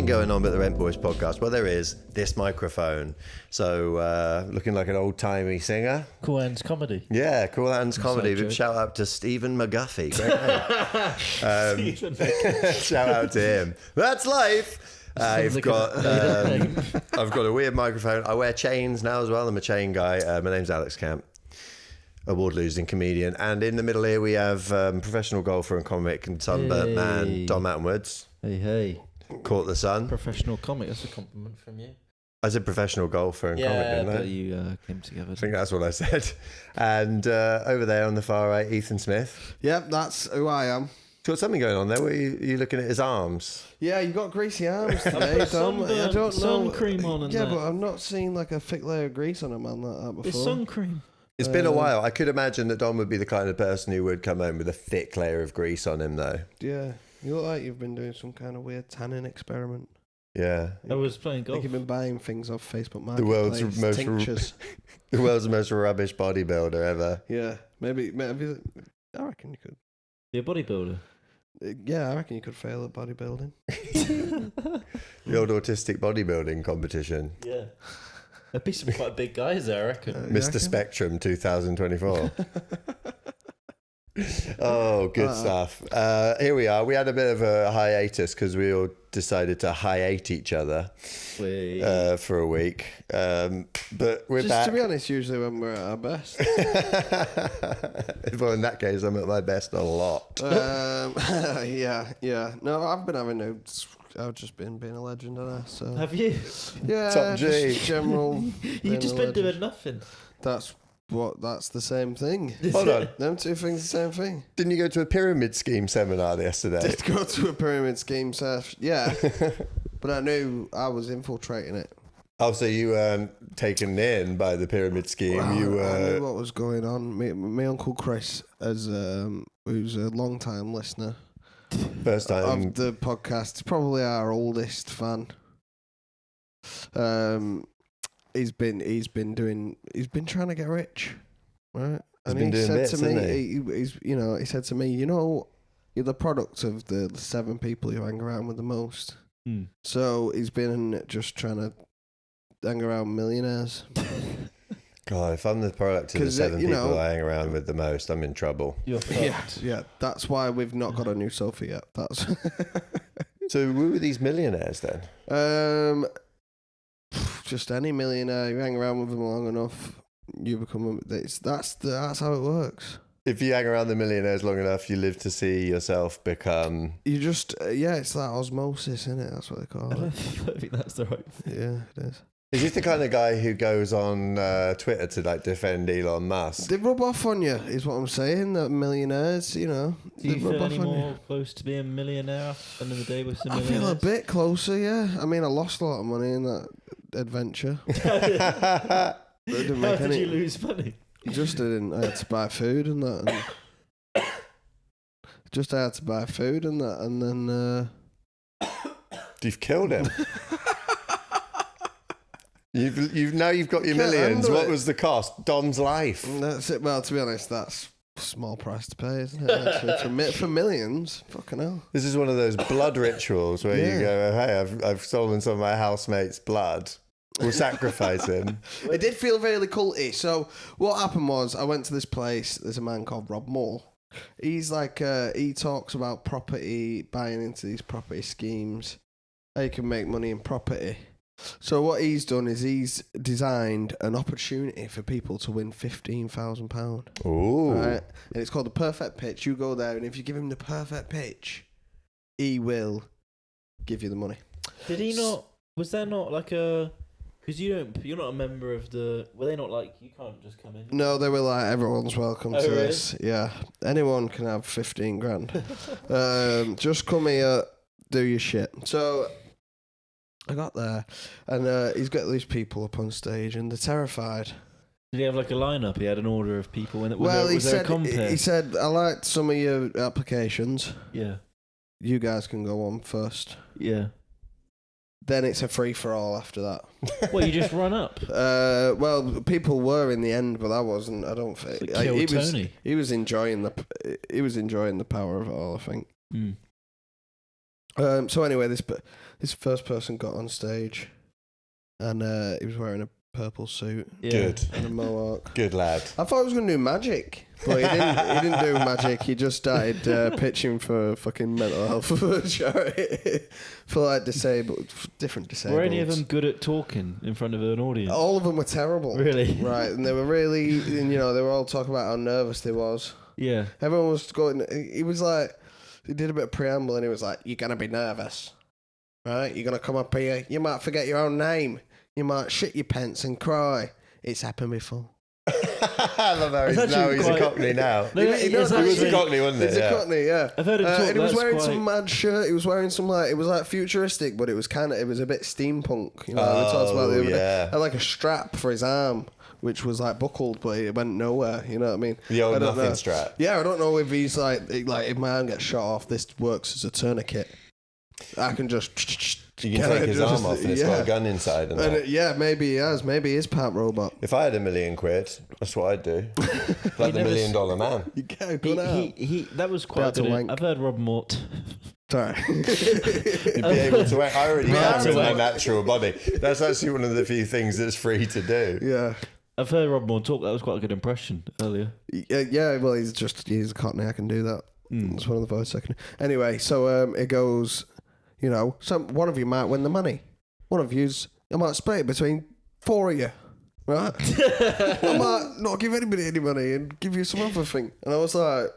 nothing going on with the Rent Boys podcast. Well, there is this microphone. So, looking like an old-timey singer. Cool Hands Comedy. Yeah, Cool Hands Comedy. Big shout out to Stephen McGuffey. Great name. Shout out to him. That's life. I've got a weird microphone. I wear chains now as well. I'm a chain guy. My name's Alex Camp, award-losing comedian. And in the middle here we have professional golfer and comic and sunburnt man Dom Attenwoods. Hey. Caught the sun. Professional comic. That's a compliment from you. I said professional golfer and comic, didn't I? Yeah, but you came together. I think that's what I said. And over there on the far right, Ethan Smith. Yep, that's who I am. Got something going on there. Were you looking at his arms? Yeah, you got greasy arms today, Dom. I don't know. Sun cream on and yeah, that. but I've not seen like a thick layer of grease on a man like that before. It's sun cream. It's been a while. I could imagine that Dom would be the kind of person who would come home with a thick layer of grease on him, though. Yeah, you look like you've been doing some kind of weird tanning experiment. Yeah. I was playing golf. Like you've been buying things off Facebook Marketplace. Tinctures. The world's most rubbish bodybuilder ever. Yeah, maybe. I reckon you could. You're a bodybuilder. Yeah, I reckon you could fail at bodybuilding. The old autistic bodybuilding competition. Yeah. There'd be some quite big guys there, I reckon. Mr. Spectrum 2024. Oh, good stuff. Here we are. We had a bit of a hiatus because we all decided to hiate each other for a week. But we're back. To be honest, usually when we're at our best. Well, in that case, I'm at my best a lot. Yeah. No, I've been having I've just been being a legend, haven't I? So. Have you? Yeah, Top G. just general. You've just been doing nothing. That's the same thing. Hold on. Them two things the same thing. Didn't you go to a pyramid scheme seminar yesterday? Did go to a pyramid scheme session, yeah. But I knew I was infiltrating it. Oh, so you weren't taken in by the pyramid scheme. Well, you were. I knew what was going on. My Uncle Chris, who's a long-time listener First time of the podcast, probably our oldest fan. He's been trying to get rich, right? He's been doing bits, hasn't he said to me, you're the product of the 7 people you hang around with the most. So he's been just trying to hang around millionaires. God, if I'm the product of the 7 people I hang around with the most, I'm in trouble. Yeah. That's why we've not got a new sofa yet. That's So who were these millionaires then? Just any millionaire. You hang around with them long enough, you become. That's how it works. If you hang around the millionaires long enough, you live to see yourself become. You just it's that osmosis, isn't it? That's what they call it. I think that's the right thing. Yeah, it is. Is this the kind of guy who goes on Twitter to defend Elon Musk? They rub off on you, is what I'm saying. That millionaires, Do you feel any more close to being a millionaire after the end of the day with some millionaires? I feel a bit closer, yeah. I mean, I lost a lot of money in that adventure. How did you lose money? Just didn't. I had to buy food and that. And then. You've killed him. You've got your millions. What was the cost? Dom's life. That's it. Well, to be honest, that's a small price to pay, isn't it? Actually, for millions, fucking hell. This is one of those blood rituals where you go, hey, I've stolen some of my housemate's blood. We'll sacrifice him. It did feel really culty. So what happened was I went to this place. There's a man called Rob Moore. He's like, he talks about property, buying into these property schemes. How you can make money in property. So what he's done is he's designed an opportunity for people to win £15,000. Ooh. Right? And it's called the perfect pitch. You go there, and if you give him the perfect pitch, he will give you the money. Did he not? Was there not like a? Because you're not a member of the. Were they not like you can't just come in? No, they were like everyone's welcome to this. Yeah, anyone can have 15 grand. Just come here, do your shit. So. I got there, and he's got these people up on stage, and they're terrified. Did he have like a lineup? He had an order of people. Was there a compare? He said, I liked some of your applications. Yeah. You guys can go on first. Yeah. Then it's a free-for-all after that. Well, you just run up? Well, people were in the end, but I wasn't. I don't think. Tony. He was enjoying the power of it all, I think. Mm. So anyway, This first person got on stage, and he was wearing a purple suit. Yeah. Good. And a mohawk. Good lad. I thought he was going to do magic, but he didn't do magic. He just started pitching for fucking mental health charity for like different disabled. Were any of them good at talking in front of an audience? All of them were terrible. Really? Right, and they were really, and, they were all talking about how nervous they was. Yeah. Everyone was going. He was like, he did a bit of preamble, and he was like, "You're gonna be nervous, right? You're gonna come up here. You might forget your own name. You might shit your pants and cry. It's happened before." I love how he's a Cockney now. No, he was a Cockney, wasn't it? He's a Cockney, yeah. I've heard him talk. And he was wearing some mad shirt. He was wearing some it was like futuristic, but it was a bit steampunk. We talked about the other day. Had like a strap for his arm, which was like buckled, but it went nowhere. You know what I mean? The old nothing strap. Yeah, I don't know if he's like if my arm gets shot off, this works as a tourniquet. I can just. You can take his arm off and it's got a gun inside. Maybe he has. Maybe he is part robot. If I had $1 million, that's what I'd do. Like the $1 Million Man. You get a good out. That was quite good. I've heard Rob Mort. Sorry. You'd be able to wank. I already am in my natural body. That's actually one of the few things that's free to do. Yeah. I've heard Rob Mort talk. That was quite a good impression earlier. Yeah, well, he's a Cockney. I can do that. It's one of the voices I can do. Anyway, so it goes... one of you might win the money. One of you's, I might split it between 4 of you, right? I might not give anybody any money and give you some other thing. And I was like,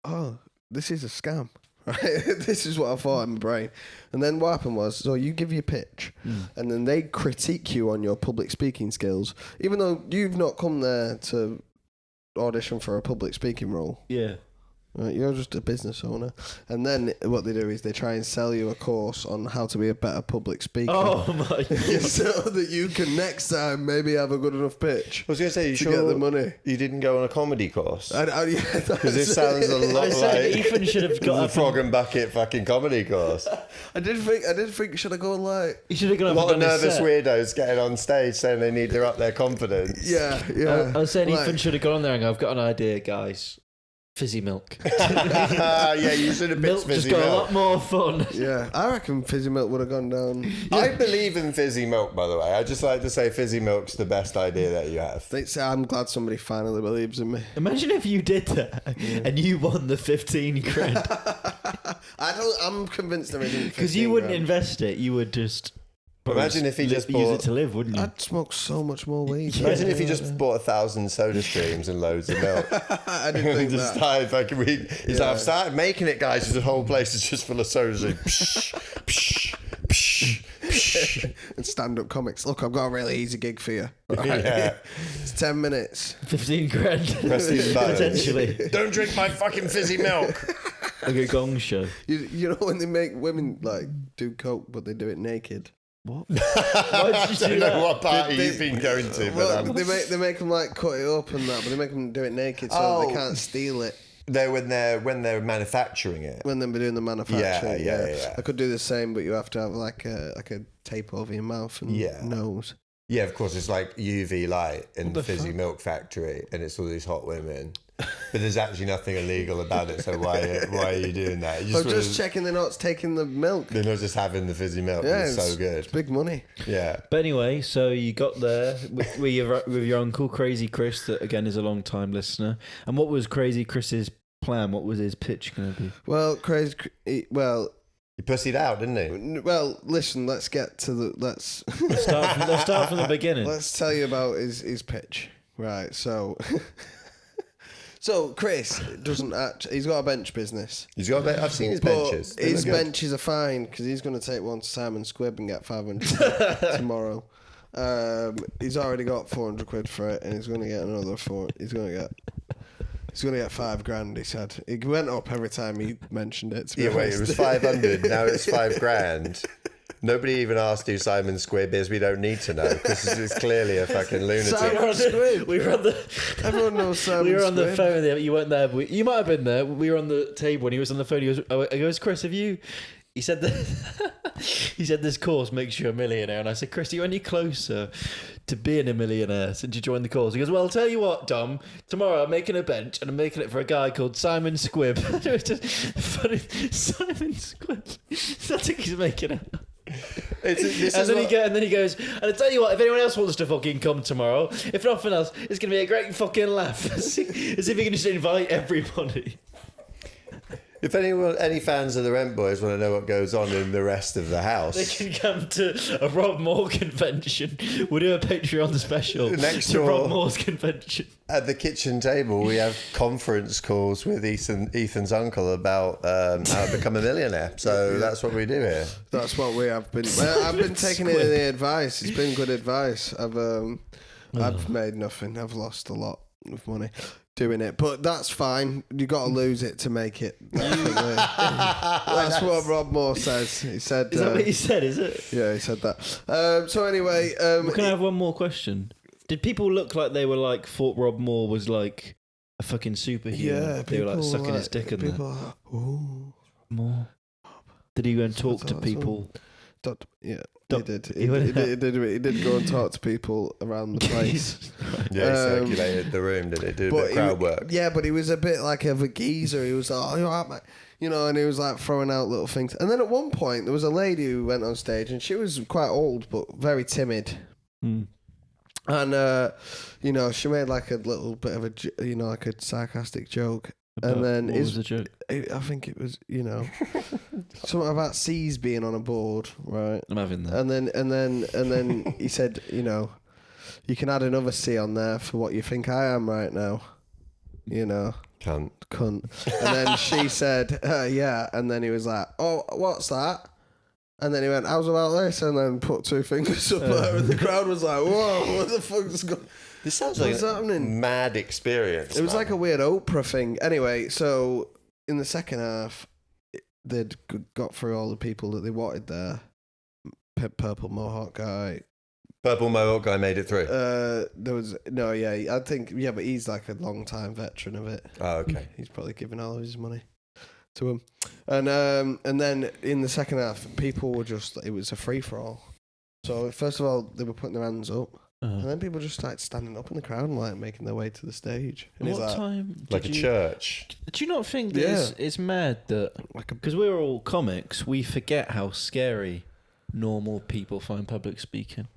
oh, this is a scam, right? This is what I thought in my brain. And then what happened was, so you give your pitch, and then they critique you on your public speaking skills, even though you've not come there to audition for a public speaking role. Yeah. Right, you're just a business owner. And then what they do is they try and sell you a course on how to be a better public speaker. Oh my God. So that you can next time maybe have a good enough pitch. I was going to say, you get the money. You didn't go on a comedy course? Because this sounds a lot like Ethan should have got the Frog and Bucket fucking comedy course. I did think should I go like... He should have gone a lot of nervous weirdos getting on stage saying they need to up their confidence. Yeah. I was saying Ethan should have gone on there and go, I've got an idea, guys. Fizzy milk. Yeah, you should have pitched fizzy milk. Just got a lot more fun. Yeah, I reckon fizzy milk would have gone down. I believe in fizzy milk, by the way. I just like to say fizzy milk's the best idea that you have. I'm glad somebody finally believes in me. Imagine if you did that and you won the 15 grand. I'm convinced there isn't. Because you wouldn't invest it, you would just... Imagine if he just use it to live, wouldn't you? I'd smoke so much more weed. Imagine if he just bought 1,000 soda streams and loads of milk. I didn't think just that. started fucking weed. He's like, I've started making it, guys. The whole place is just full of soda streams. And stand-up comics. Look, I've got a really easy gig for you. Right? Yeah. It's 10 minutes. 15 grand. Press these buttons. Potentially. Don't drink my fucking fizzy milk. Like a gong show. You know when they make women like do coke, but they do it naked. What? I don't know what party you've been going to, Well, but they make them like cut it up and that, but they make them do it naked so they can't steal it. when they're manufacturing it. When they're doing the manufacturing, yeah. I could do the same, but you have to have like a tape over your mouth and nose. Yeah, of course, it's like UV light in the fizzy milk factory, and it's all these hot women. But there's actually nothing illegal about it, so why are you doing that? I'm just checking they're not taking the milk. They're not just having the fizzy milk. Yeah, it's so good. It's big money. Yeah. But anyway, so you got there with your uncle, Crazy Chris, that again is a long time listener. And what was Crazy Chris's plan? What was his pitch going to be? Well, he pussied out, didn't he? Well, listen. Let's get to Let's start from the beginning. Let's tell you about his pitch. Right. So. So Chris doesn't actually. He's got a bench business. He's got. I've seen his benches. His benches are fine because he's going to take one to Simon Squibb and get 500 tomorrow. He's already got 400 quid for it, and he's going to get another 4. He's going to get 5 grand. He said it went up every time he mentioned it. Yeah, wait, it was 500. Now it's 5 grand. Nobody even asked who Simon Squibb is. We don't need to know because it's clearly a fucking lunatic. Simon Squibb. Everyone knows Simon Squibb. We were on the phone with him. You weren't there, but you might have been there. We were on the table and he was on the phone. He goes, Chris, have you... He said this course makes you a millionaire. And I said, Chris, are you any closer to being a millionaire since you joined the course? He goes, well, I'll tell you what, Dom. Tomorrow I'm making a bench and I'm making it for a guy called Simon Squibb. It was just funny. Simon Squibb. So I think he's making it. And then he goes, and I tell you what, if anyone else wants to fucking come tomorrow, if nothing else, it's going to be a great fucking laugh. As if you can just invite everybody. If any fans of the Rent Boys want to know what goes on in the rest of the house, they can come to a Rob Moore convention. We'll do a Patreon special next to door, Rob Moore's convention. At the kitchen table, we have conference calls with Ethan's uncle about how to become a millionaire. So that's what we do here. That's what we have been. I've been taking it in the advice. It's been good advice. I've made nothing. I've lost a lot of money doing it, but that's fine. You got to lose it to make it. That's what Rob Moore says. He said. Is that what he said? Is it? Yeah, he said that. So anyway, can I have one more question? Did people look like they were like thought Rob Moore was like a fucking superhero? Yeah, they were like sucking his dick in there. More. Did he go and talk to people? Yeah. He did. He did go and talk to people around the place. Yeah, he circulated the room, did he? Did a bit of crowd work. Yeah, but he was a bit like a geezer. He was like, oh, you're right, mate. You know, and he was like throwing out little things. And then at one point, there was a lady who went on stage, and she was quite old, but very timid. And, you know, she made like a little bit of a, you know, like a sarcastic joke. And then what was the joke? I think it was, you know, something about C's being on a board, right? I'm having that. And then he said, you know, you can add another C on there for what you think I am right now, you know. Cunt. And then she said, yeah. And then he was like, oh, what's that? And then he went, how's about this? And then put two fingers up there, and the crowd was like, whoa, what the fuck's going on? This sounds like a mad experience. It was like a weird Oprah thing. Anyway, so in the second half, they'd got through all the people that they wanted there. Purple Mohawk guy. Purple Mohawk guy made it through. There was I think but he's like a long time veteran of it. Oh, okay. He's probably given all of his money to him. And then in the second half, people were just, it was a free for all. So first of all, they were putting their hands up. And then people just started standing up in the crowd and like making their way to the stage. And what time? Like a church. Do you not think that it's mad that because we're all comics, we forget how scary normal people find public speaking?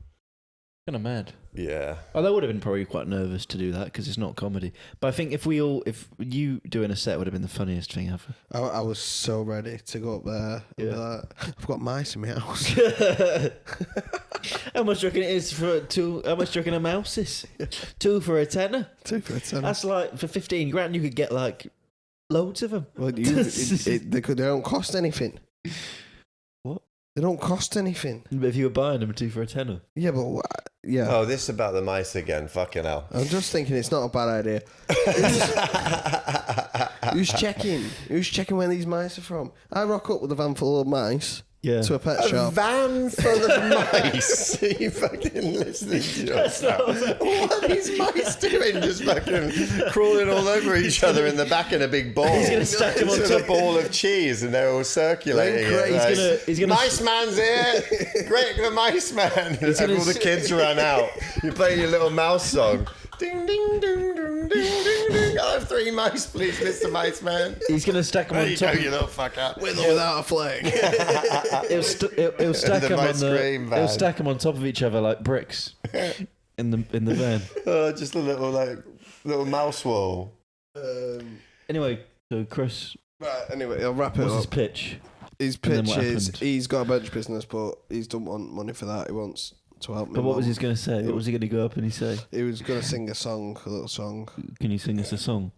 Kind of mad. Yeah. Oh, they would have been probably quite nervous to do that because it's not comedy. But I think if you doing a set would have been the funniest thing ever. I was so ready to go up there and be like, I've got mice in my house. How much do you reckon it is for two? How much do you reckon a mouse is? 2 for a tenner. 2 for a tenner. That's like for 15 grand you could get like loads of them. Well, they don't cost anything. What? They don't cost anything. But if you were buying them 2 for a tenner. Yeah, but yeah. Oh, this about the mice again. Fucking hell. I'm just thinking it's not a bad idea. Who's checking? Who's checking where these mice are from? I rock up with a van full of mice. Yeah. To a pet shop. A van full of mice. Are you fucking listening to yourself? What are these mice doing? Just fucking crawling all over each other in the back in a big ball. He's going to stack them on top of a ball of cheese, and they're all circulating. He's gonna Mice man's here. Great, the mice man. All the kids run out. You're playing your little mouse song. Ding, ding, ding, ding, ding, ding, ding. I'll have 3 mice, please, Mr. Mice Man. He's going to stack them on top. You little fucker. With or without a flag. It'll stack them on top of each other like bricks in the van. Oh, just a little mouse wall. Anyway, so Chris. Right, anyway, I'll wrap it up. What's his pitch? His pitch is he's got a bench business, but he doesn't want money for that. He wants to help me. But what was he going to say? What was he going to go up and say? He was going to sing a little song. Can you sing us a song?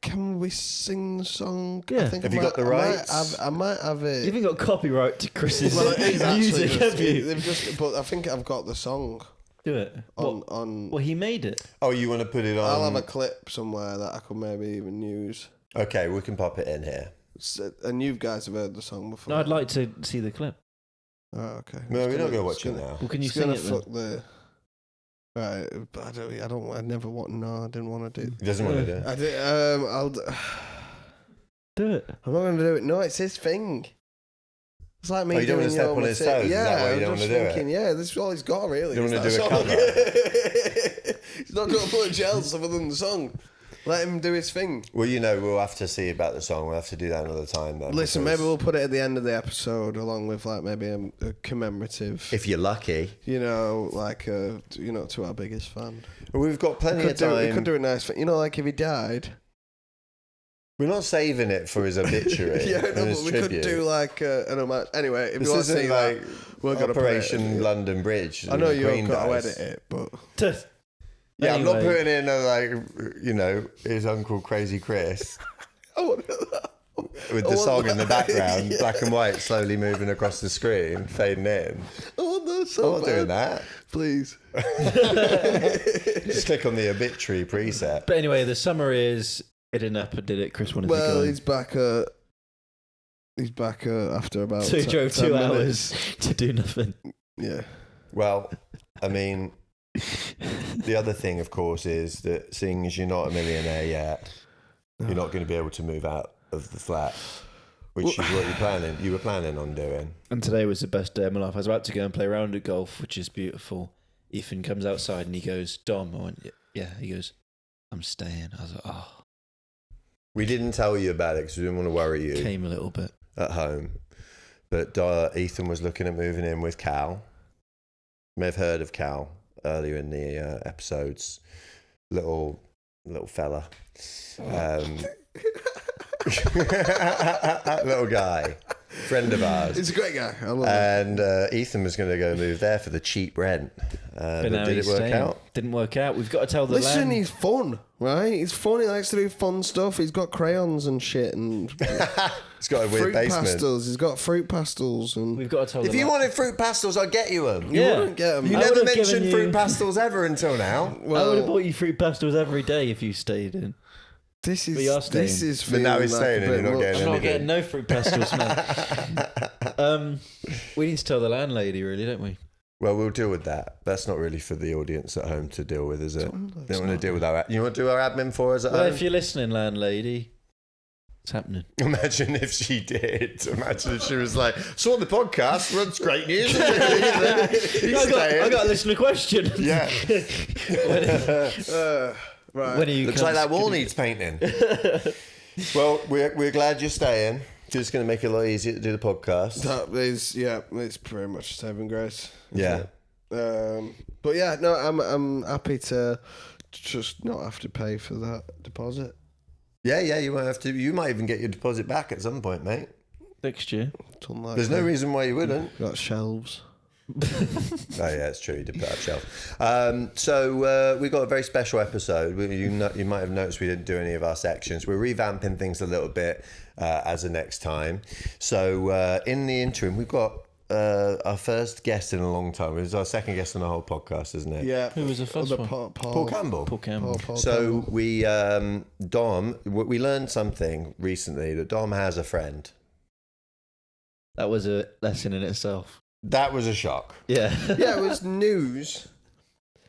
Can we sing the song? Yeah. Have you got the rights? I might have it. You haven't got copyright to Chris's music, have you? But I think I've got the song. Do it. On. Well, he made it. Oh, you want to put it on? I'll have a clip somewhere that I could maybe even use. Okay, we can pop it in here. And you guys have heard the song before. No, I'd like to see the clip. Oh, okay. No, we're not going to watch it now. Well, can you sing it then? Right, but I didn't want to do it. He doesn't want to do it. I did, I'll do it. I'm not going to do it. No, it's his thing. It's like me doing you don't want to step on his toes? Yeah, is that why you don't I'm want just to do thinking, it? yeah, this is all he's got, really. You don't want to do a song. cover? He's not got much else other than the song. Let him do his thing. Well, we'll have to see about the song. We'll have to do that another time then. Listen, maybe we'll put it at the end of the episode along with like maybe a commemorative. If you're lucky. To our biggest fan. We've got plenty of time. We could do a nice thing. Like if he died. We're not saving it for his obituary. But we could do like an homage. Anyway, if this you want to see like we're going to Operation London Bridge. I know you've got to edit it, but yeah, anyway. I'm not putting in his uncle Crazy Chris with the song in the background, black and white, slowly moving across the screen, fading in. I want that so I'm not doing that. Please. Just click on the obituary preset. But anyway, the summary is. It didn't happen, did it? Chris wanted to go. Well, he's back. He's back after about. So he drove 2 hours to do nothing. Yeah. Well, I mean, the other thing, of course, is that seeing as you're not a millionaire yet, you're not going to be able to move out of the flat, which is what you were planning on doing. And today was the best day of my life. I was about to go and play a round of golf, which is beautiful. Ethan comes outside and he goes, "Dom," I went, "Yeah." He goes, "I'm staying." I was like, "Oh." We didn't tell you about it because we didn't want to worry you. Came a little bit at home, but Ethan was looking at moving in with Cal. You may have heard of Cal earlier in the episodes. Little fella, little guy, friend of ours. He's a great guy. I love him. And Ethan was going to go move there for the cheap rent. But did it work out? Didn't work out. We've got to tell the Listen, he's fun, right? He's fun. He likes to do fun stuff. He's got crayons and shit, and he's got a weird basement. Pastels. He's got fruit pastels, and we've got to tell. If you wanted fruit pastels, I'd get you them. You wouldn't get them. You never mentioned fruit pastels ever until now. Well, I would have bought you fruit pastels every day if you stayed in. This is. But now he's staying, and you're not getting. I'm not getting no fruit pastels, man. We need to tell the landlady, really, don't we? Well, we'll deal with that. That's not really for the audience at home to deal with, is it? They don't want to deal with our... You want to do our admin for us at home? Well, if you're listening, landlady, it's happening. Imagine if she did. Imagine if she was like, saw the podcast, runs great news. I got a listener question. Yeah. Right. When looks like that wall needs painting. Well, we're glad you're staying. Just going to make it a lot easier to do the podcast. That is, it's pretty much saving grace. Yeah. But yeah, no, I'm happy to just not have to pay for that deposit. Yeah, you won't have to. You might even get your deposit back at some point, mate. Next year. There's no reason why you wouldn't. Got shelves. Oh yeah, it's true. You did put up shelf. So we got a very special episode. You might have noticed we didn't do any of our sections. We're revamping things a little bit as a next time. So in the interim, we've got our first guest in a long time. It was our second guest on the whole podcast, isn't it? Yeah. Who was the first one? Paul Campbell. Paul Campbell. So we Dom. We learned something recently that Dom has a friend. That was a lesson in itself. That was a shock. Yeah. Yeah, it was news.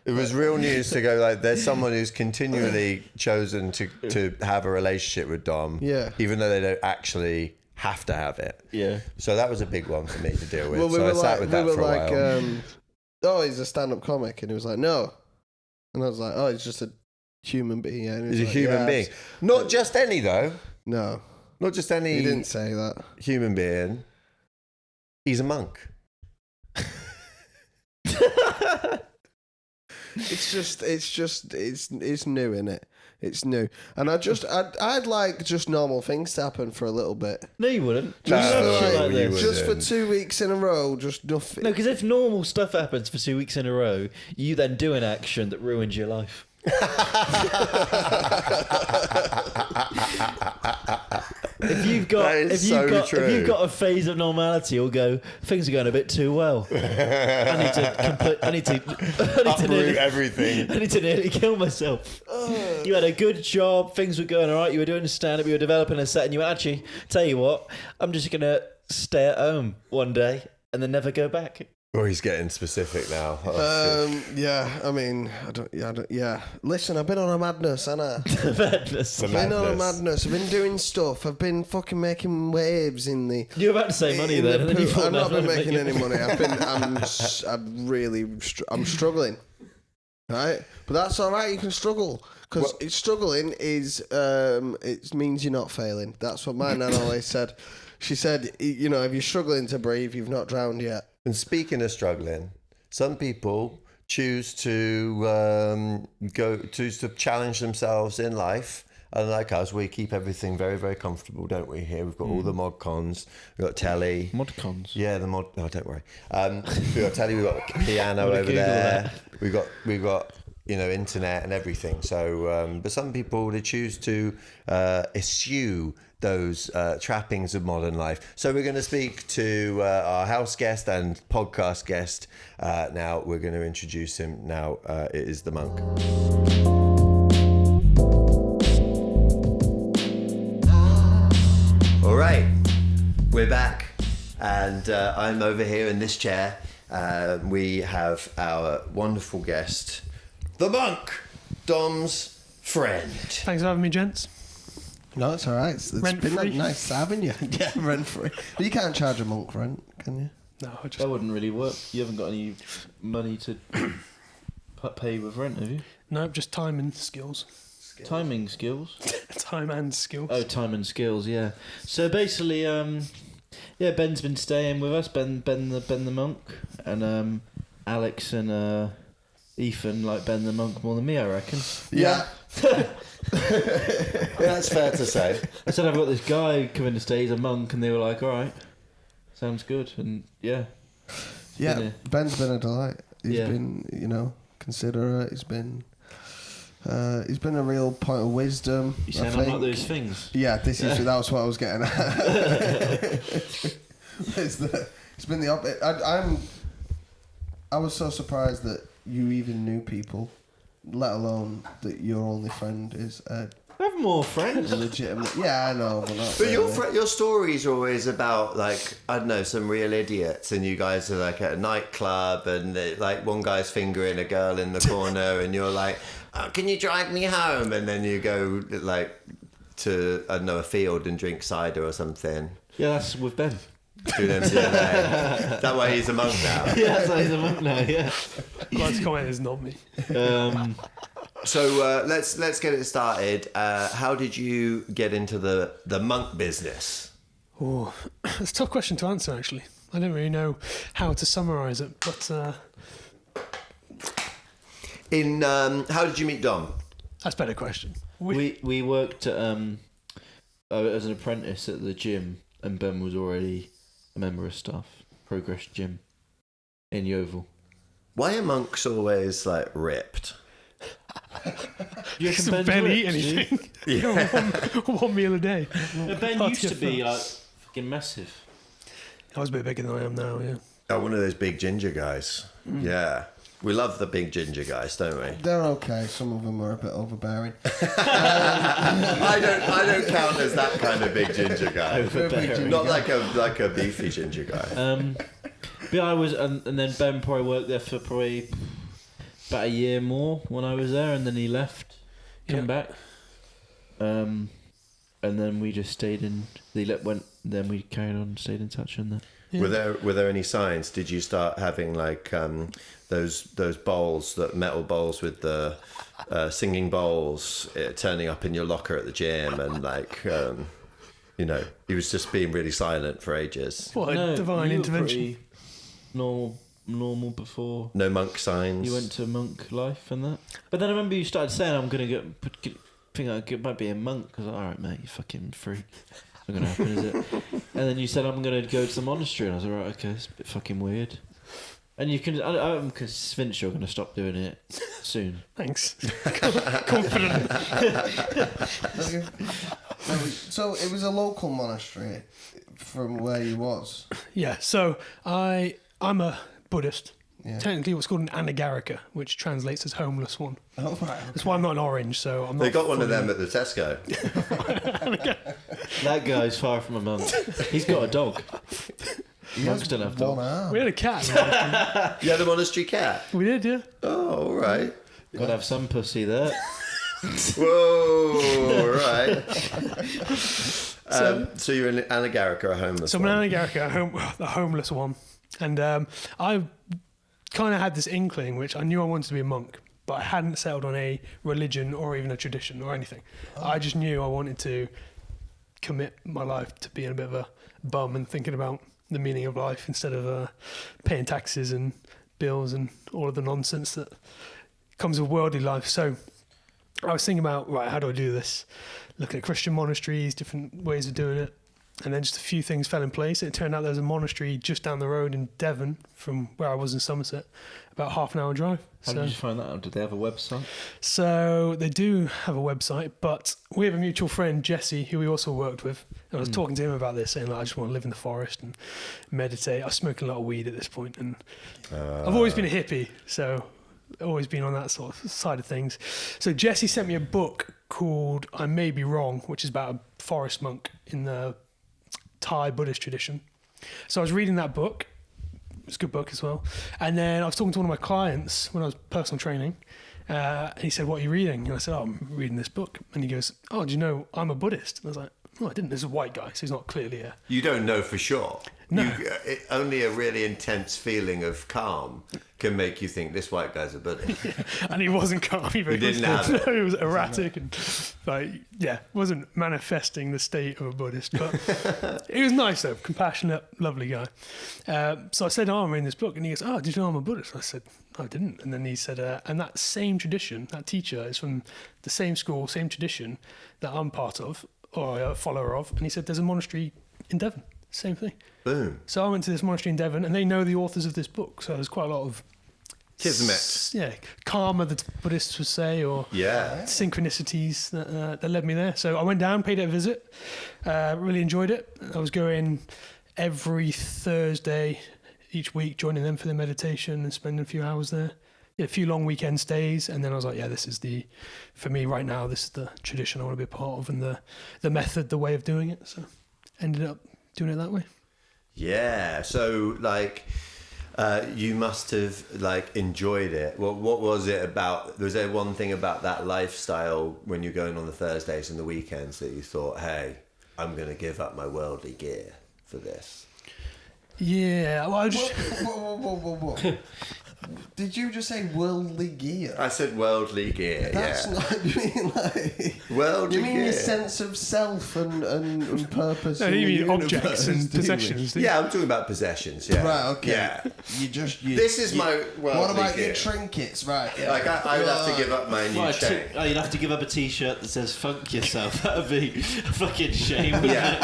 It was real news to go like, there's someone who's continually chosen to have a relationship with Dom. Yeah. Even though they don't actually have to have it. Yeah. So that was a big one for me to deal with. Well, so I sat with that for a while. Oh, he's a stand-up comic. And he was like, no. And I was like, oh, he's just a human being. Yeah. He's a human being. Not just any, though. No. Not just any. He didn't say that. Human being. He's a monk. It's new, innit? It's new, and I'd like just normal things to happen for a little bit. No, you wouldn't. Just for 2 weeks in a row, just nothing. No, because if normal stuff happens for 2 weeks in a row, you then do an action that ruins your life. If you've got a phase of normality, you'll go, things are going a bit too well. I need to uproot everything. I need to nearly kill myself. You had a good job, things were going all right, you were doing stand-up, you were developing a set, and you actually, tell you what, I'm just going to stay at home one day and then never go back. Oh, he's getting specific now. Yeah, I mean, I don't. Listen, I've been on a madness, haven't I? Madness. I've been on a madness. I've been doing stuff. I've been fucking making waves in the. You were about to say money then, and then you thought I've not been making any money. I'm struggling. right? But that's all right. You can struggle because struggling is it means you're not failing. That's what my nan always said. She said, you know, if you're struggling to breathe, you've not drowned yet. And speaking of struggling, some people choose to challenge themselves in life. And like us, we keep everything very, very comfortable, don't we? Here we've got all the mod cons. We've got telly. Mod cons? Yeah, the mod. No, don't worry. We've got telly. We've got piano over there. We've got internet and everything. So, but some people, they choose to eschew those trappings of modern life. So we're going to speak to our house guest and podcast guest. Now we're going to introduce him. Now it is the monk. All right, we're back, and I'm over here in this chair. We have our wonderful guest, the monk, Dom's friend. Thanks for having me, gents. No, it's all right. It's been nice having you. Yeah, rent free. But you can't charge a monk rent, can you? No, that wouldn't really work. You haven't got any money to pay with rent, have you? No, just time and skills. Timing skills? Time and skills. Oh, time and skills, yeah. So basically, Ben's been staying with us, Ben the monk, and Alex and Ethan like Ben the monk more than me, I reckon. Yeah. That's fair to say. I said I've got this guy coming to stay, he's a monk, and they were like, all right, sounds good, and yeah. Ben's been a delight. He's been, considerate. He's been a real point of wisdom. You saying I'm like those things? Yeah, that was what I was getting at. It's been the opposite. I was so surprised that you even knew people, let alone that your only friend is Ed. I have more friends. Legitimate. Yeah, I know, but not But really. your stories are always about, like, I don't know, some real idiots, and you guys are like at a nightclub, and like one guy's fingering a girl in the corner, and you're like, oh, can you drive me home? And then you go like to, I don't know, a field and drink cider or something. Yeah, that's with Ben. Doing MDMA. That way he's a monk now. Yeah, that's why he's a monk now, yeah. I'd like to comment, it's not me. So let's get it started. How did you get into the monk business? Oh, it's a tough question to answer, actually. I don't really know how to summarise it, but... how did you meet Dom? That's a better question. We worked as an apprentice at the gym, and Ben was already a member of staff. Progress Gym in Yeovil. Why are monks always like ripped? You Just Ben's barely eat ripped, anything. Yeah. one meal a day. Ben Hard used to to get be fat. like fucking massive. I was a bit bigger than I am now, yeah. Oh, one of those big ginger guys. Yeah. We love the big ginger guys, don't we? They're okay. Some of them are a bit overbearing. I don't count as that kind of big ginger guy. Overbearing. Not like a beefy ginger guy. But I was, and then Ben probably worked there for probably about a year more when I was there, and then he left, came back, and then we just stayed in. Then we carried on, stayed in touch, and that. Yeah. Were there any signs? Did you start having like those bowls, that metal bowls with the singing bowls, turning up in your locker at the gym, and like he was just being really silent for ages? What a divine you were intervention. pretty normal before. No monk signs. You went to monk life and that. But then I remember you started saying, "I'm gonna think I might be a monk." I was like, "All right, mate, you fucking freak." Not gonna happen, is it? And then you said, "I'm gonna go to the monastery," and I was like, "Right, okay, it's a bit fucking weird." And I'm convinced you're gonna stop doing it soon. Thanks. Confident. So it was a local monastery from where you was. Yeah, so I'm a Buddhist. Yeah. Technically what's called an anagarika, which translates as homeless one. Oh, right. That's why I'm not an orange, so I'm not... They got one of them at the Tesco. That guy's far from a monk. He's got a dog. Monks don't have dogs. arm. We had a cat. You had a monastery cat? We did, yeah. Oh, all right. Gotta have some pussy there. Whoa, all right. So you're an anagarika, a homeless So I'm one. an anagarika, the homeless one. And I kind of had this inkling, which I knew I wanted to be a monk, but I hadn't settled on a religion or even a tradition or anything. I just knew I wanted to commit my life to being a bit of a bum and thinking about the meaning of life instead of paying taxes and bills and all of the nonsense that comes with worldly life. So I was thinking about, right, how do I do this? Looking at Christian monasteries, different ways of doing it. And then just a few things fell in place. It turned out there was a monastery just down the road in Devon from where I was in Somerset, about half an hour drive. How did you find that out? Did they have a website? So they do have a website, but we have a mutual friend, Jesse, who we also worked with. And I was talking to him about this, saying, like, I just want to live in the forest and meditate. I was smoking a lot of weed at this point, and I've always been a hippie, so always been on that sort of side of things. So Jesse sent me a book called I May Be Wrong, which is about a forest monk in the Thai Buddhist tradition. So I was reading that book. It's a good book as well. And then I was talking to one of my clients when I was personal training, and he said, "What are you reading?" And I said, "Oh, I'm reading this book." And he goes, "Oh, do you know I'm a Buddhist?" And I was like, "Oh, I didn't." This is a white guy, so he's not clearly a... You don't know for sure. No. Only a really intense feeling of calm can make you think this white guy's a Buddhist. And he wasn't calm. He didn't have it. He was erratic and, like, wasn't manifesting the state of a Buddhist. But he was nice, though, compassionate, lovely guy. So I said, "Oh, I'm reading this book." And he goes, "Oh, did you know I'm a Buddhist?" I said, "I didn't." And then he said, and that same tradition, that teacher is from the same school, same tradition that I'm part of, or a follower of. And he said, "There's a monastery in Devon." Same thing. Boom. So I went to this monastery in Devon, and they know the authors of this book. So there's quite a lot of Kismet. karma, the Buddhists would say, or synchronicities that led me there. So I went down, paid it a visit, really enjoyed it. I was going every Thursday each week, joining them for the meditation and spending a few hours there. A few long weekend stays, and then I was like, this is for me right now, this is the tradition I want to be a part of, and the method, the way of doing it. So ended up doing it that way. Yeah. So, like, you must have, like, enjoyed it. What was it about? Was there one thing about that lifestyle when you're going on the Thursdays and the weekends that you thought, hey, I'm going to give up my worldly gear for this? Yeah. Well, I just... Whoa. Did you just say worldly gear? I said worldly gear. That's not. You mean like worldly you mean gear. your sense of self and purpose? No, in you the mean universe, objects do and you? possessions. Yeah, I'm talking about possessions. Yeah. Right. Okay. Yeah. This is my worldly What about gear. your trinkets? Right. Yeah. Like I would have to give up my new chain. You'd have to give up a T-shirt that says "Funk yourself." That would be a fucking shame. Yeah.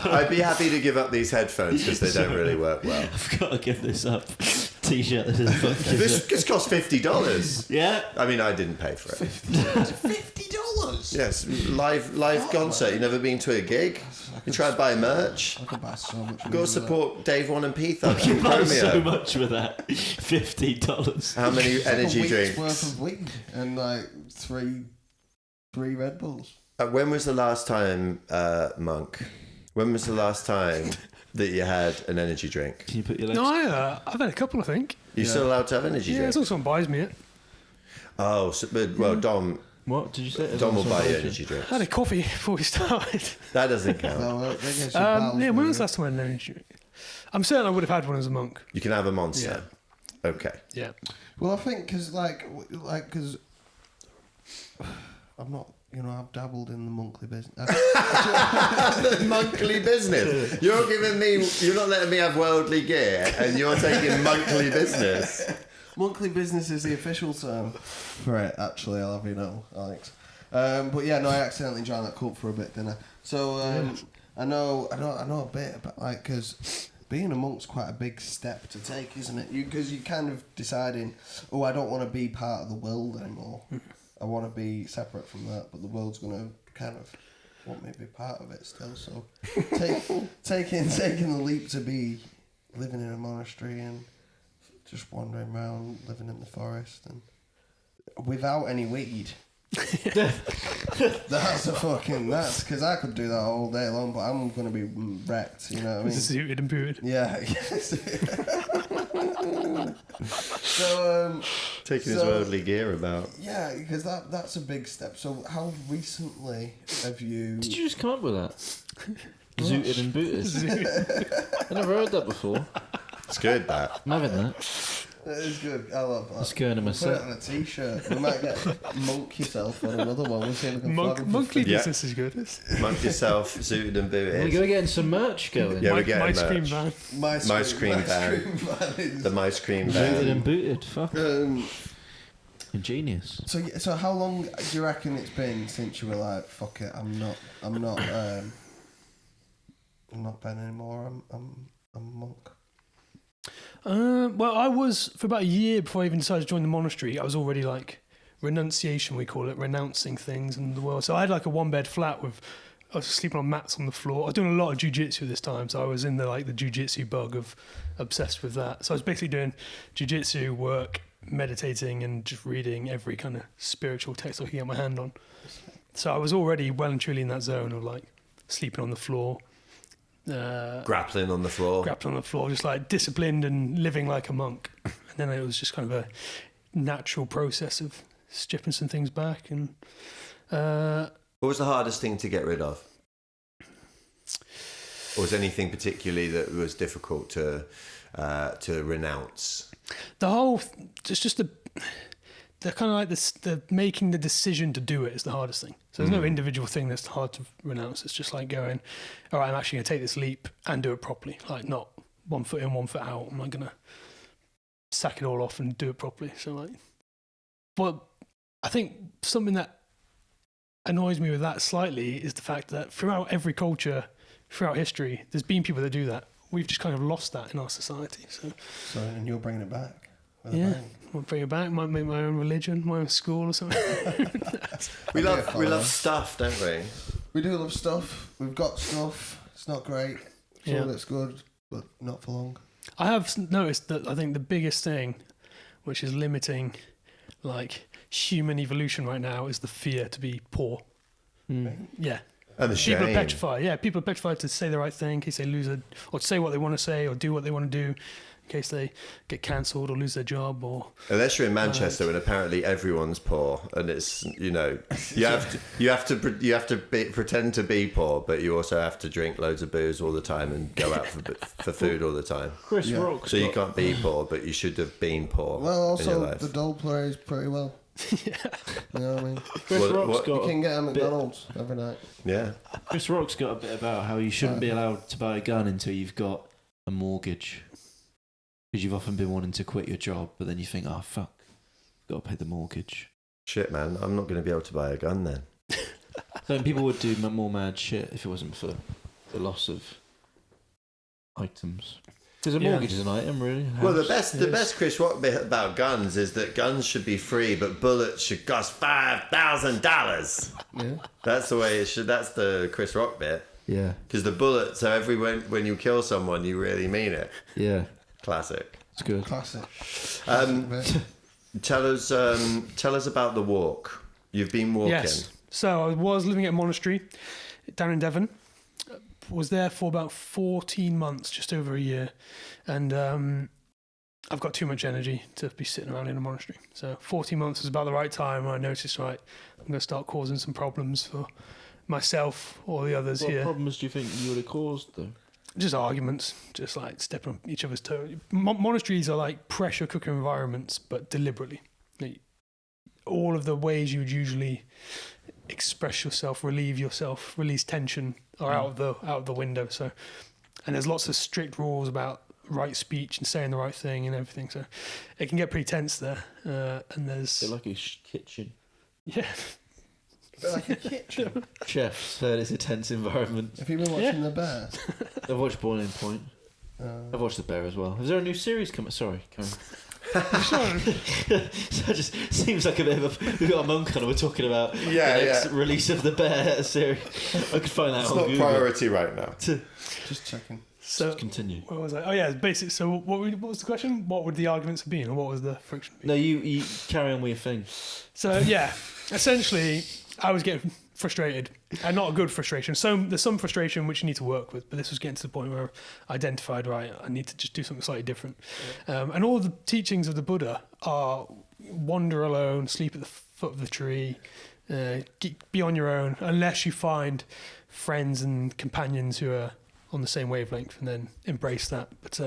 I'd be happy to give up these headphones because they don't really work well. I've got to give this up. T-shirt that says "Funk yourself." This cost $50. Yeah. I mean, I didn't pay for it. $50. Yes, live concert. You never been to a gig? You try to buy merch. I could buy so much. Go support Dave, One and Pete on You buy so Chromeo. much for that. $50. How many It's like energy a week's drinks? worth of weed and like three Red Bulls. When was the last time, Monk? When was the last time that you had an energy drink? Can you put your legs? No, I've had a couple, I think. You're still allowed to have energy Yeah, drinks? as long as someone buys me it. Oh, so, but, well, Dom What did you say? Dom will buy you energy drinks. I had a coffee before we started. That doesn't count. No, they get some Yeah, pals, when was maybe. the last time I had an energy drink? I'm certain I would have had one as a monk. You can have a Monster. Okay. Yeah. Well, I think because because I'm not. I've dabbled in the monthly business. The monthly business. You're not letting me have worldly gear, and you're taking monthly business. Monthly business is the official term for it. Actually, I'll have you know, Alex. But yeah, no, I accidentally joined that cult for a bit, didn't I? So I know a bit about because being a monk's quite a big step to take, isn't it? Because you're kind of deciding, I don't want to be part of the world anymore. I want to be separate from that, but the world's going to kind of want me to be part of it still. So taking the leap to be living in a monastery and just wandering around, living in the forest and without any weed. That's because I could do that all day long, but I'm going to be wrecked, you know what I mean? Suited and booted. Yeah. So Taking his worldly gear about. yeah, because that's a big step. So how recently have you? Did you just come up with that? Zooted and booted. I never heard that before. It's good, that. I'm having that. That is good. I love that. Let's go in a Put it on a t-shirt. We might get monk yourself on another one. We'll see if we can flag 'em for Monkey free. business is good. Monk yourself, suited and booted. We're going some merch going. Yeah, we're My getting cream merch. van. Mice cream van. The mice cream Booted van. and booted. Fuck. Um, Ingenious. so how long do you reckon it's been since you were like, fuck it, I'm not Ben anymore. I'm a monk. Well, I was for about a year before I even decided to join the monastery. I was already like renunciation, we call it, renouncing things in the world. So I had like a 1-bed flat with. I was sleeping on mats on the floor. I was doing a lot of jiu-jitsu this time, so I was in the jiu-jitsu bug of obsessed with that. So I was basically doing jiu-jitsu work, meditating, and just reading every kind of spiritual text I could get my hand on. So I was already well and truly in that zone of like sleeping on the floor. Grappling on the floor. Grappling on the floor, just like disciplined and living like a monk. And then it was just kind of a natural process of stripping some things back. And What was the hardest thing to get rid of? Or was anything particularly that was difficult to renounce? the whole, it's just the kind of like this, the making the decision to do it is the hardest thing. So there's no individual thing that's hard to renounce. It's just like going, all right, I'm actually going to take this leap and do it properly. Like not 1 foot in, 1 foot out. I'm not going to sack it all off and do it properly. So like, but I think something that annoys me with that slightly is the fact that throughout every culture, throughout history, there's been people that do that. We've just kind of lost that in our society. So and you're bringing it back. With a yeah, bang. I'll bring it back. Might make my own religion, my own school or something. We love stuff, don't we? We do love stuff. We've got stuff. It's not great. Some Yeah. of it's good, but not for long. I have noticed that I think the biggest thing, which is limiting, like human evolution right now, is the fear to be poor. Yeah. And the shame. People are petrified. Yeah, people are petrified to say the right thing in case they lose it, or to say what they want to say, or do what they want to do, in case they get cancelled or lose their job. Or Unless you're in Manchester, and apparently everyone's poor, and it's you have to pretend to be poor, but you also have to drink loads of booze all the time and go out for food all the time. Chris Rock. So you can't be poor, but you should have been poor. Well, in your also life. the doll plays pretty well. yeah. You know what I mean? Chris What- Rock's what- You got. can get at McDonald's every night. Yeah. Chris Rock's got a bit about how you shouldn't be allowed to buy a gun until you've got a mortgage. Because you've often been wanting to quit your job, but then you think, oh, fuck, got to pay the mortgage. Shit, man, I'm not going to be able to buy a gun then. So people would do more mad shit if it wasn't for the loss of items. Because a Yeah. mortgage is an item, really. Well, the House. best Chris Rock bit about guns is that guns should be free, but bullets should cost $5,000. Yeah. That's the way it should. That's the Chris Rock bit. Yeah, Because the bullets, so when you kill someone, you really mean it. yeah, Classic. it's good. Classic. Tell us about the walk. You've been walking. Yes. So I was living at a monastery down in Devon. Was there for about 14 months, just over a year, and I've got too much energy to be sitting around in a monastery. So 14 months was about the right time when I noticed, right, I'm going to start causing some problems for myself or the others What here. problems do you think you would have caused, though? Just arguments, just like stepping on each other's toes. Monasteries are like pressure cooker environments, but deliberately. All of the ways you would usually express yourself, relieve yourself, release tension are out of the window. So, and there's lots of strict rules about right speech and saying the right thing and everything. So, it can get pretty tense there. And there's They're like a kitchen. yeah, Bit like a kitchen. Chef's heard it's a tense environment. Have you been watching The Bear? I've watched Boiling Point. I've watched The Bear as well. Is there a new series coming? Sorry, Karen. So it just seems like a bit of a... We've got a monk on and we're talking about the next release of The Bear series. I could find that It's on not Google. priority right now. Just checking. so. Continue. Where was I? Oh yeah, basically. So what was the question? What would the arguments have been, or what was the friction? No, you carry on with your thing. So yeah, essentially, I was getting frustrated, and not a good frustration. So there's some frustration which you need to work with, but this was getting to the point where I identified, right, I need to just do something slightly different. And all the teachings of the Buddha are wander alone, sleep at the foot of the tree, be on your own, unless you find friends and companions who are on the same wavelength, and then embrace that. But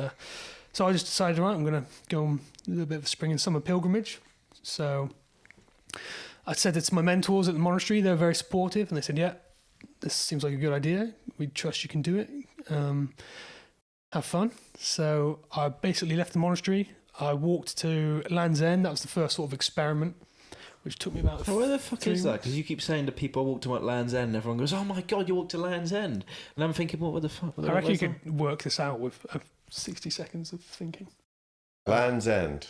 So I just decided, right, I'm going to go on a little bit of a spring and summer pilgrimage. So I said it to my mentors at the monastery. They were very supportive, and they said, yeah, this seems like a good idea. We trust you can do it. Have fun. So I basically left the monastery. I walked to Land's End. That was the first sort of experiment, which took me about... Where the fuck is that? Because you keep saying to people, I walked to Land's End, and everyone goes, oh my God, you walked to Land's End. And I'm thinking, what the fuck? I reckon you could work this out with 60 seconds of thinking. Land's End.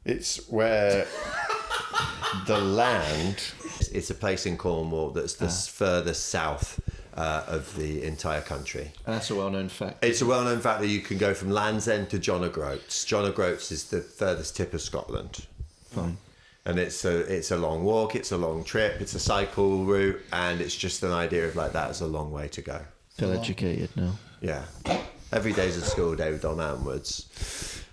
It's where the land... It's a place in Cornwall that's the furthest south of the entire country. And that's a well-known fact. It's a well-known fact that you can go from Land's End to John O'Groats. John O'Groats is the furthest tip of Scotland. Fine. And it's a long walk, it's a long trip, it's a cycle route, and it's just an idea of like that's a long way to go. Feel educated now. Yeah. Every day's a school day with Don Mountainwoods.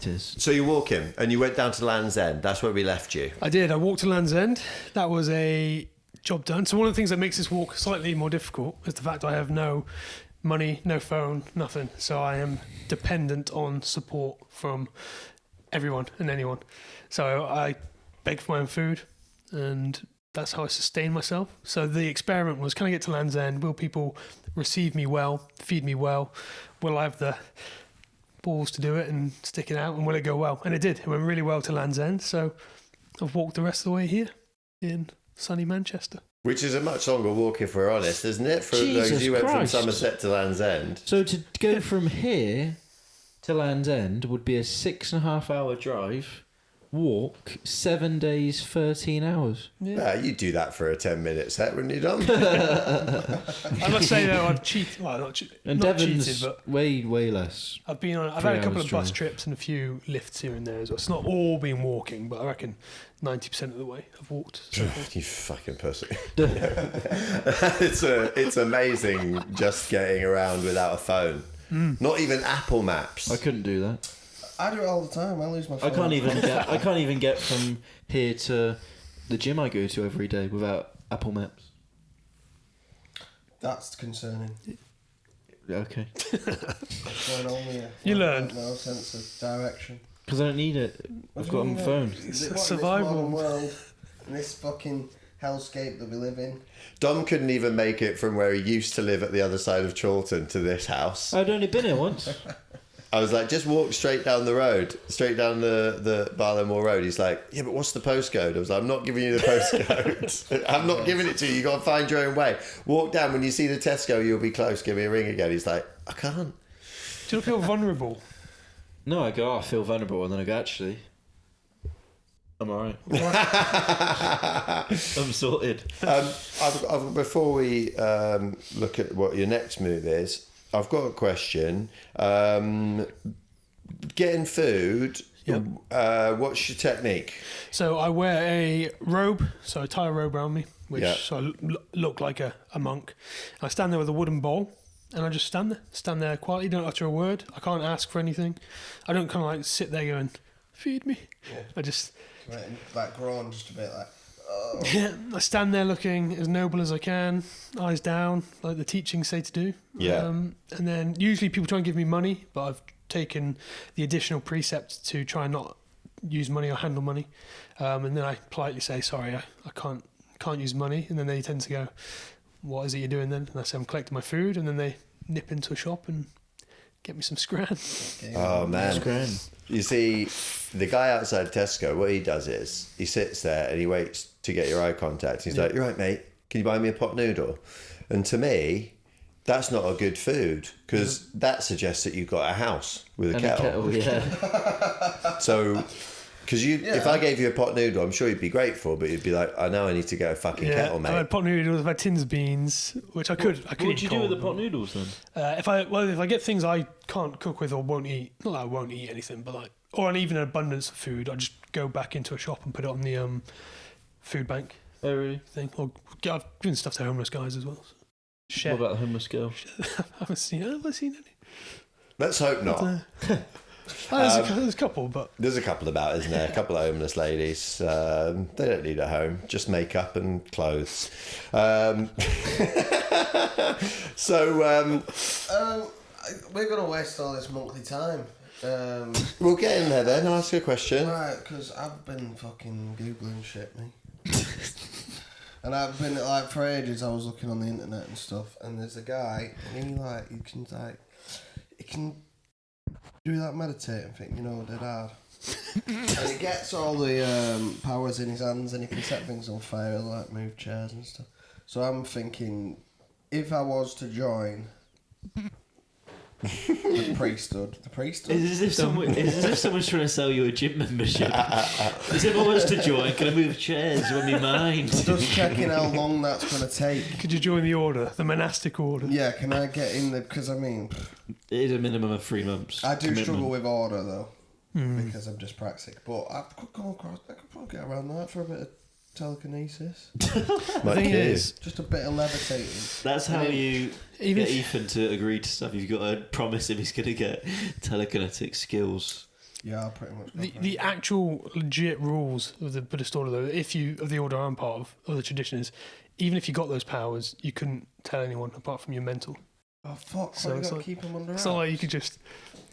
It is. So you're walking, and you went down to Land's End. That's where we left you. I did. I walked to Land's End. That was a job done. So one of the things that makes this walk slightly more difficult is the fact I have no money, no phone, nothing. So I am dependent on support from everyone and anyone. So I begged for my own food, and that's how I sustain myself. So the experiment was, can I get to Land's End? Will people receive me well, feed me well? Will I have the balls to do it and stick it out, and will it go well? And it did. It went really well to Land's End. So I've walked the rest of the way here in sunny Manchester. Which is a much longer walk, if we're honest, isn't it? For those you went from Somerset to Land's End. So to go from here to Land's End would be a 6.5 hour drive. Walk 7 days, 13 hours. Yeah, you'd do that for a 10-minute set, wouldn't you, Dom? I must say though, I've cheated. Well, not Devon's cheated, but way less. I've had a couple of bus trips and a few lifts here and there as well. It's not all been walking, but I reckon 90% of the way I've walked. So You fucking pussy. It's amazing just getting around without a phone. Not even Apple Maps. I couldn't do that. I do it all the time. I lose my phone. I can't even get from here to the gym I go to every day without Apple Maps. That's concerning. Okay. You learn. No sense of direction. Because I don't need it. I've got it on my phone. It's a survival world, in this fucking hellscape that we live in. Dom couldn't even make it from where he used to live at the other side of Chorlton to this house. I'd only been here once. I was like, just walk straight down the road, straight down the Barlowmore Road. He's like, yeah, but what's the postcode? I was like, I'm not giving you the postcode. I'm not giving it to you. You got to find your own way. Walk down. When you see the Tesco, you'll be close. Give me a ring again. He's like, I can't. Do you feel vulnerable? No, I go, I feel vulnerable, and then I go, actually, I'm alright. I'm sorted. Before we look at what your next move is, I've got a question. Getting food, Yep. What's your technique? So I wear a robe, so I tie a robe around me, which so I look like a monk. I stand there with a wooden bowl, and I just stand there quietly, don't utter a word. I can't ask for anything. I don't kind of like sit there going, feed me. Yeah. I just... Like grown just a bit like... Oh. Yeah, I stand there looking as noble as I can, eyes down, like the teachings say to do. Yeah. And then usually people try and give me money, but I've taken the additional precept to try and not use money or handle money. And then I politely say, sorry, I can't use money. And then they tend to go, what is it you're doing then? And I say, I'm collecting my food. And then they nip into a shop and get me some scran. Okay. Oh, man. Scran. You see, the guy outside Tesco, what he does is he sits there and he waits to get your eye contact. He's like, you're right, mate. Can you buy me a pot noodle? And to me, that's not a good food because that suggests that you've got a house with a kettle. Yeah. So, because if I gave you a pot noodle, I'm sure you'd be grateful, but you'd be like, I know I need to get a fucking kettle, mate. I had pot noodles, I've had tins of beans, which I could. What would you do with the pot noodles then? If I get things I can't cook with or won't eat, not that I won't eat anything, but like, or even an abundance of food, I just go back into a shop and put it on the food bank. Oh really? Thing. Or I've given stuff to homeless guys as well. So. Share. What about the homeless girl? I haven't seen any. Let's hope not. There's a couple, but There's a couple about, isn't there? A couple of homeless ladies. They don't need a home, just makeup and clothes. we're going to waste all this monthly time. We'll get in there then. I'll ask you a question. Right, because I've been fucking Googling shit, me. And I've been, like, for ages, I was looking on the internet and stuff, and there's a guy, and he can do that meditating thing, you know, dead hard. And he gets all the powers in his hands, and he can set things on fire, like move chairs and stuff. So I'm thinking, if I was to join the priesthood. Is this if someone's trying to sell you a gym membership? As if I was to join, can I move chairs when we mind? Just checking how long that's going to take. Could you join the order, the monastic order? Yeah, can I get in the... Because, I mean... It is a minimum of 3 months. I do struggle with order, though, because I'm dyspraxic. But I could probably get around that for a bit of telekinesis. My kids. Just a bit of levitating. That's how you get Ethan to agree to stuff. You've got to promise him he's going to get telekinetic skills. Yeah, I'll pretty much. The actual legit rules of the Buddhist order, though, of the order I'm part of the tradition is, even if you got those powers, you couldn't tell anyone apart from your mental. Oh fuck! So you it's got to like, keep them under it's not like you could just,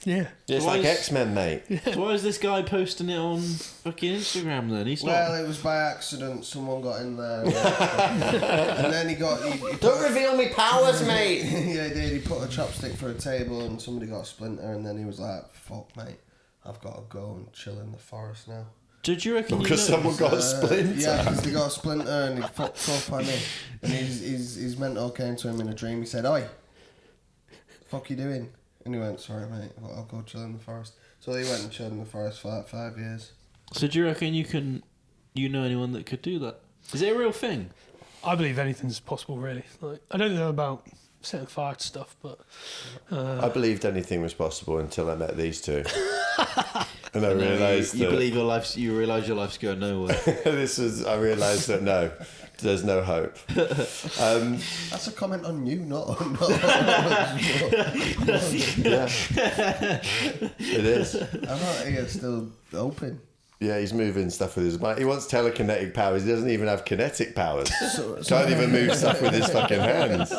yeah. It's like X-Men, mate. So why is this guy posting it on fucking Instagram then? Well, it was by accident. Someone got in there, and then he got. Don't reveal me powers, mate. Yeah, he did. He put a chopstick for a table, and somebody got a splinter, and then he was like, "Fuck, mate, I've got to go and chill in the forest now." Did you reckon? Because someone got a splinter. Yeah, because he got a splinter and he fucked up on him, and his mentor came to him in a dream. He said, "Oi, fuck you doing?" And he went, "Sorry, mate, I'll go chill in the forest." So he went and chilled in the forest for like 5 years. So do you reckon you know anyone that could do that? Is it a real thing? I believe anything's possible, really. Like, I don't know about setting fire to stuff, but I believed anything was possible until I met these two, and I realised you believe your life's. You realise your life's going nowhere. I realised that no, there's no hope. That's a comment on you, not. Yeah, it is. I thought he was still open. Yeah, he's moving stuff with his mind. He wants telekinetic powers. He doesn't even have kinetic powers. Can't even move stuff with his fucking hands.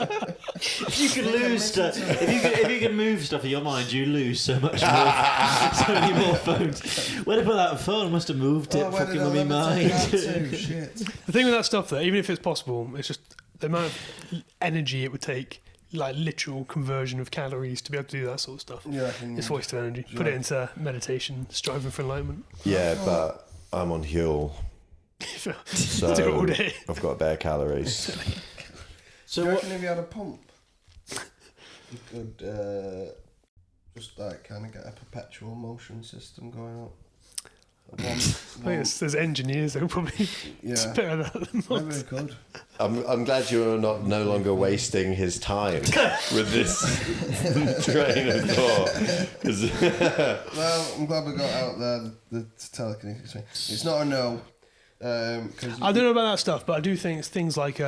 If you could lose stuff, if you could move stuff in your mind, you lose so much more, so many more phones. When I put that phone, I must have moved it fucking with my mind. Shit. the thing with that stuff, though, even if it's possible, it's just the amount of energy it would take, like literal conversion of calories to be able to do that sort of stuff. Yeah, It's waste of energy. Put it into meditation, striving for enlightenment. Yeah, but I'm on Huel, so Do it all day. I've got bare calories. So do you reckon if you had a pump, you could just like kind of get a perpetual motion system going up? I think there's engineers who probably better that than Maybe most. we could. I'm glad you're no longer wasting his time with this train of thought. Well, I'm glad we got out there the telekinesis thing. It's not a no. I don't know about that stuff, but I do think it's things like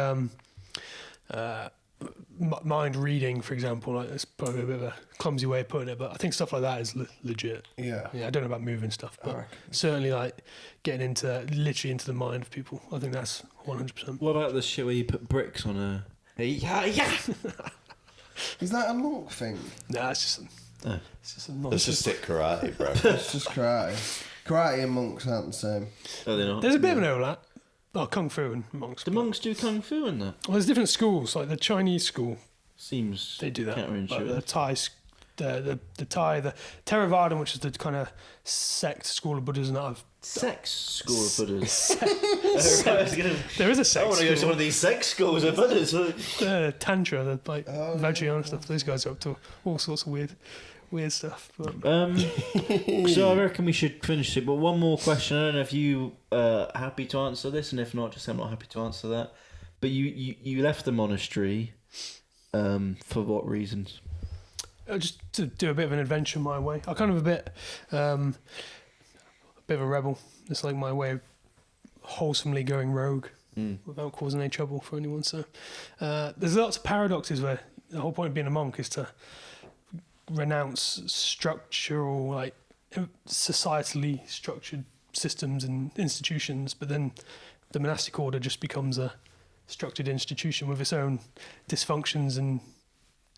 mind reading, for example. Like, it's probably a bit of a clumsy way of putting it, but I think stuff like that is legit. Yeah. I don't know about moving stuff, but certainly like getting literally into the mind of people. I think that's 100%. What about the shit where you put bricks on a? Yeah. Is that a monk thing? Nah, it's just a nonsense. It's just stick karate, bro. It's just karate. Karate and monks aren't the same. Oh, they're not. There's a bit of an overlap. Oh, kung fu and monks. Do monks do kung fu in that? Well, there's different schools. Like the Chinese school, Seems they do that. counterintuitive. Like the Thai, the Thai, the Theravada, which is the kind of sect school of Buddhism that I've. Sex school of Buddhas. There is a sect. I want to go to one of these sex schools of Buddhas. Tantra, the like Vajrayana stuff. Those guys are up to all sorts of weird stuff. But. So I reckon we should finish it. But one more question. I don't know if you are happy to answer this, and if not, just say I'm not happy to answer that. But you left the monastery for what reasons? Just to do a bit of an adventure my way. I'm kind of a bit of a rebel. It's like my way of wholesomely going rogue without causing any trouble for anyone. So there's lots of paradoxes where the whole point of being a monk is to renounce structural, like societally structured systems and institutions, but then the monastic order just becomes a structured institution with its own dysfunctions and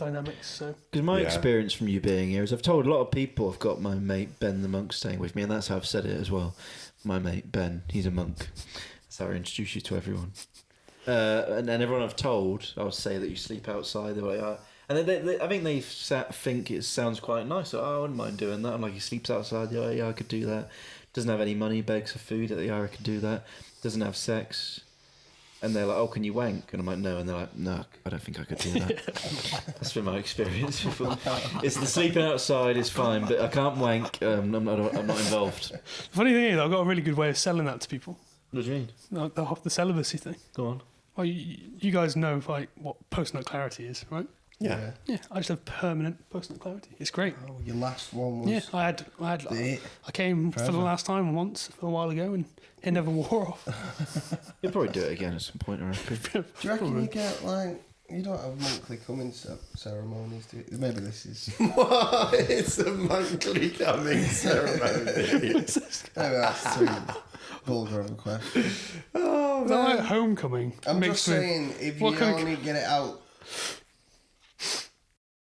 dynamics. So Because my experience from you being here is I've told a lot of people I've got my mate Ben the monk staying with me, and that's how I've said it as well. My mate Ben, he's a monk. That's how I introduce you to everyone. And then everyone I've told, I'll say that you sleep outside. They're like, and I think they think it sounds quite nice. So, I wouldn't mind doing that. I'm like, he sleeps outside. Yeah, I could do that. Doesn't have any money, begs for food. Yeah, I could do that. Doesn't have sex. And they're like, oh, can you wank? And I'm like, no. And they're like, no, I don't think I could do that. That's been my experience before. It's the sleeping outside is fine, but I can't wank. I'm not involved. the funny thing is, I've got a really good way of selling that to people. What do you mean? The celibacy thing. Go on. Well, you guys know like what post-nut clarity is, right? Yeah. Yeah, I just have permanent post-nut clarity. It's great. Oh, your last one was. Yeah, I had. I came for the last time once a while ago, and it never wore off. You'll probably do it again at some point, I reckon. Do you reckon you get like? You don't have monthly coming ceremonies, do you? Maybe this is. What? It's a monthly coming ceremony. Maybe that's too vulgar of a question. Oh, Is that like homecoming? I'm mixed just saying, if you what kind of- only get it out,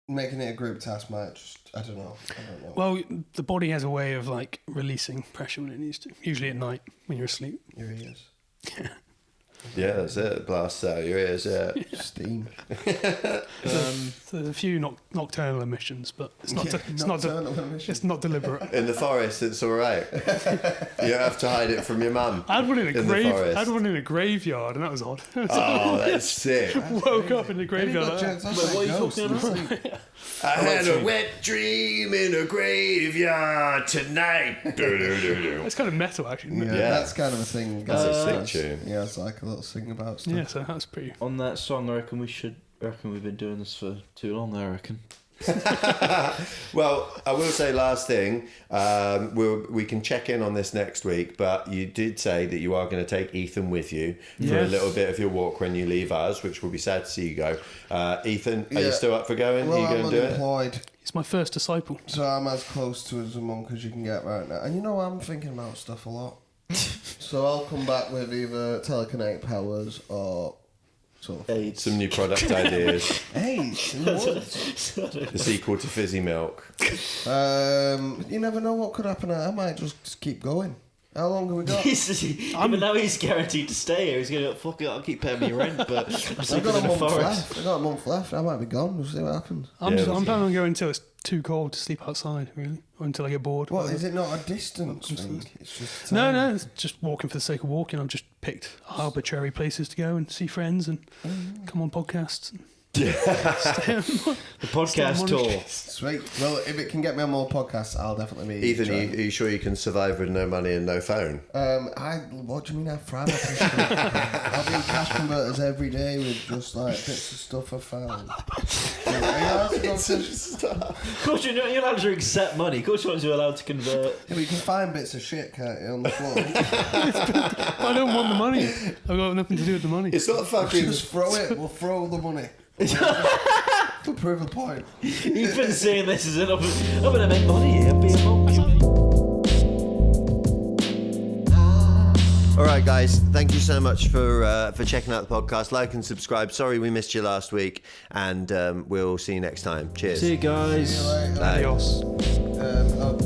making it a group task might just. I don't know. Well, the body has a way of like releasing pressure when it needs to. Usually at night when you're asleep. Your ears. Yeah, that's it. Blast out your ears. Yeah. Steam. So there's a few nocturnal emissions, but it's not. It's not deliberate. In the forest, it's all right. You don't have to hide it from your mum. I had one in a forest. I had one in a graveyard, and that was odd. Oh, that's sick. Woke up in the graveyard. What are you talking about? I had a wet dream in a graveyard tonight. It's kind of metal, actually. Isn't it? Yeah, that's kind of a thing. That's a sick tune. Yeah, it's like a little sing about stuff. Yeah, so that's pretty. On that song, I reckon we've been doing this for too long, I reckon. Well, I will say last thing, we can check in on this next week, but you did say that you are going to take Ethan with you for a little bit of your walk when you leave us, which will be sad to see you go. Ethan, are you still up for going? Well, are you I'm going to do it? unemployed, It's my first disciple. so I'm as close to as a monk as you can get right now. And you know, I'm thinking about stuff a lot. So I'll come back with either telekinetic powers or sort of AIDS. Some new product ideas. AIDS in the woods. The sequel to Fizzy Milk. You never know what could happen. I might just keep going. How long have we got? Even now he's guaranteed to stay here. He's going to fuck it. I'll keep paying me rent, but I'm I've sleeping got a in the month forest. left. I've got a month left. I might be gone. We'll see what happens. I'm Yeah, planning on going until it's too cold to sleep outside, really, or until I get bored. What, is it not a distance thing? It's just No, it's just walking for the sake of walking. I've just picked arbitrary places to go and see friends and come on podcasts. And stay on- The podcast tour. Sweet. Well, if it can get me on more podcasts, I'll definitely be. Ethan, are you sure you can survive with no money and no phone? What do you mean I thrive off this stuff? I'll be in cash converters every day with just like bits of stuff I found. Of course, you're not allowed to accept money. Of course, you're allowed to convert. Yeah, but you can find bits of shit, can't you, on the floor? I don't want the money. I've got nothing to do with the money. It's not fucking... Just throw it. We'll throw the money. To prove a point. You've been saying this as an I'm going to make money here. Be a monk. All right, guys. Thank you so much for checking out the podcast. Like and subscribe. Sorry we missed you last week, and we'll see you next time. Cheers. See you guys. See you later. Bye. Adios.